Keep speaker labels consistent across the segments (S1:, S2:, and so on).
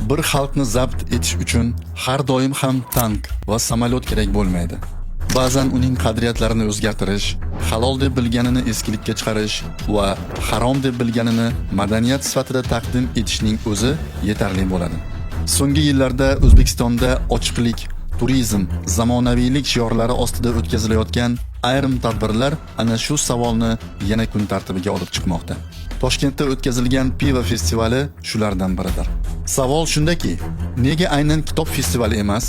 S1: Bir xalqni zabt etish uchun har doim ham tank va samolyot kerak bo'lmaydi. Ba'zan uning qadriyatlarini o'zgartirish, halol deb bilganini eskilikka chiqarish va harom deb bilganini madaniyat sifatida taqdim etishning o'zi yetarli bo'ladi. So'nggi yillarda O'zbekistonda ochiqlik, turizm, zamonaviylik shiorlari ostida o'tkazilayotgan ayrim tadbirlar ana shu savolni yana kun tartibiga olib chiqmoqda. Toshkentda o'tkazilgan pivo festivali shulardan biridir. Savol shundaki, nega aynan kitob festivali emas?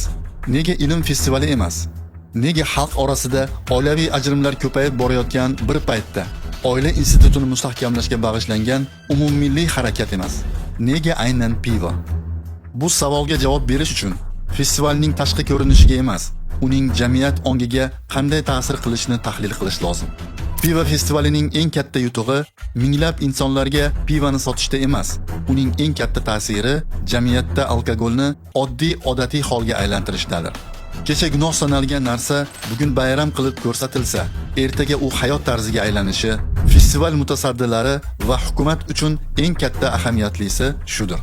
S1: Nega ilm festivali emas? Nega xalq orasida oilaviy ajrimlar ko'payib borayotgan bir paytda oila institutini mustahkamlashga bag'ishlangan umummilliy harakat emas? Nega aynan pivo? Bu savolga javob berish uchun festivalning tashqi ko'rinishiga emas, uning jamiyat ongiga qanday ta'sir qilishini tahlil qilish lozim. Pivo festivalining eng katta yutug'i minglab insonlarga pivoni sotishda emas, uning eng katta ta'siri jamiyatda alkogolni odatiy holga aylantirishdadir. Kecha gunoh sanalgan narsa bugun bayram qilib ko'rsatilsa, ertaga u hayot tarziga aylanishi festival mutasaddilari va hukumat uchun eng katta ahamiyatlisi shudir.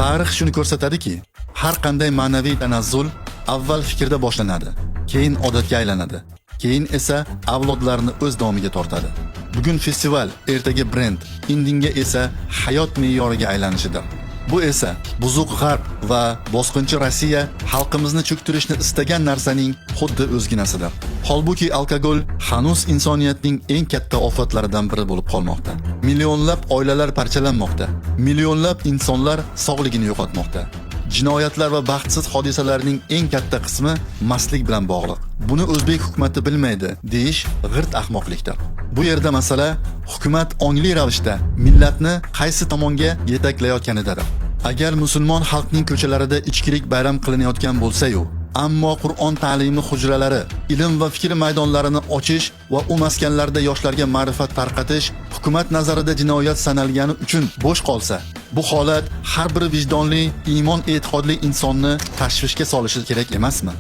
S1: Tarix shuni ko'rsatadiki, har qanday ma'naviy tanazzul avval fikrda boshlanadi, keyin odatga aylanadi, keyin esa avlodlarni o'z domiga tortadi. Bugun festival, ertaga brend, indinga esa hayot me'yoriga aylanishidir. Bu esa buzuq g'arb va bosqinchi Rossiya xalqimizni cho'ktirishni istagan narsaning xuddi o'zginasidir. Holbuki alkogol hanuz insoniyatning eng katta ofatlaridan biri bo'lib qolmoqda. Millionlab oilalar parchalanmoqda. Millionlab insonlar sog'ligini yo'qotmoqda. Jinoyatlar va baxtsiz hodisalarning eng katta qismi mastlik bilan bog'liq. Buni O'zbek hukumatı bilmaydi deyish g'irt ahmoqlikdir. Bu yerda masala hukumat ongli ravishda millatni qaysi tomonga yetaklayotganidir. Agar musulmon xalqning ko'chalarida ichkilik bayram qilinayotgan bo'lsa-yu, ammo Qur'on ta'limi hujralari, ilm va fikr maydonlarini ochish va u maskanlarda yoshlarga ma'rifat tarqatish hukumat nazarida jinoyat sanalgani uchun bo'sh qolsa, bu holat har bir vijdonli, iymon e'tiqodli insonni tashvishga solishi kerak emasmi?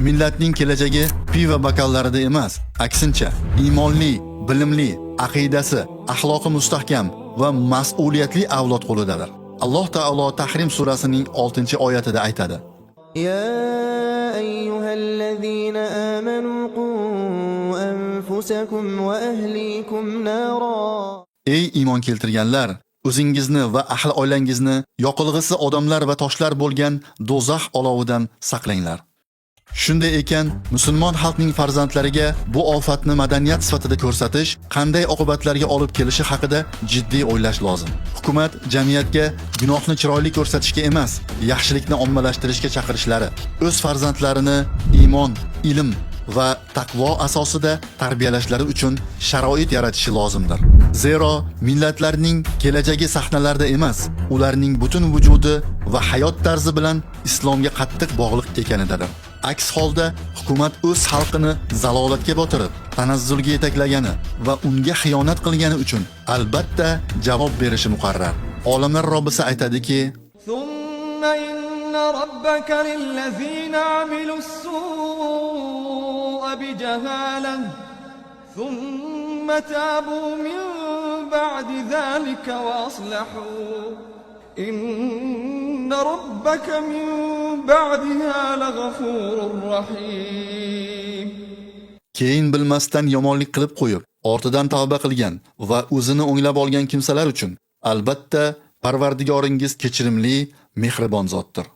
S1: Millatning kelajagi pivo bokallarida emas, aksincha, iymonli, bilimli, aqidasi, axloqi mustahkam va mas'uliyatli avlod qo'lidadir. Alloh taolo Tahrim surasining 6-oyatida aytadi:
S2: يا أيها الذين آمنوا قوا أنفسكم وأهليكم نارا.
S1: Ey iymon keltirganlar, o'zingizni va ahli oilangizni yoqilg'isi odamlar va toshlar bo'lgan do'zax olovidan saqlanglar. Shunday ekan, musulmon xalqning farzandlariga bu ofatni madaniyat sifatida ko'rsatish qanday oqibatlarga olib kelishi haqida jiddiy o'ylash lozim. Hukumat jamiyatga gunohni chiroyli ko'rsatishga emas, yaxshilikni ommalashtirishga chaqirishlari, o'z farzandlarini iymon, ilm va taqvo asosida tarbiyalashlari uchun sharoit yaratishi lozimdir. Zero millatlarning kelajagi sahnalarda emas, ularning butun vujudi va hayot tarzi bilan islomga qattiq bog'liq ekanidadir. Aks holda hukumat o'z xalqini zalolatga botirib, tanazzulga yetaklagani va unga xiyonat qilgani uchun albatta javob berishi muqarrar. Olimlar Robbisi aytadiki:
S3: ثم إن ربك للذين عملوا السوء بجهالة ثم تابوا من بعد ذلك وأصلحوا إن ربك من بعدها لغفور رحيم.
S1: Keyin bilmasdan yomonlik qilib qo'yib, ortidan tavba qilgan va o'zini o'nglab olgan kimsalar uchun albatta Parvardigoringiz kechirimli, mehribon zotdir.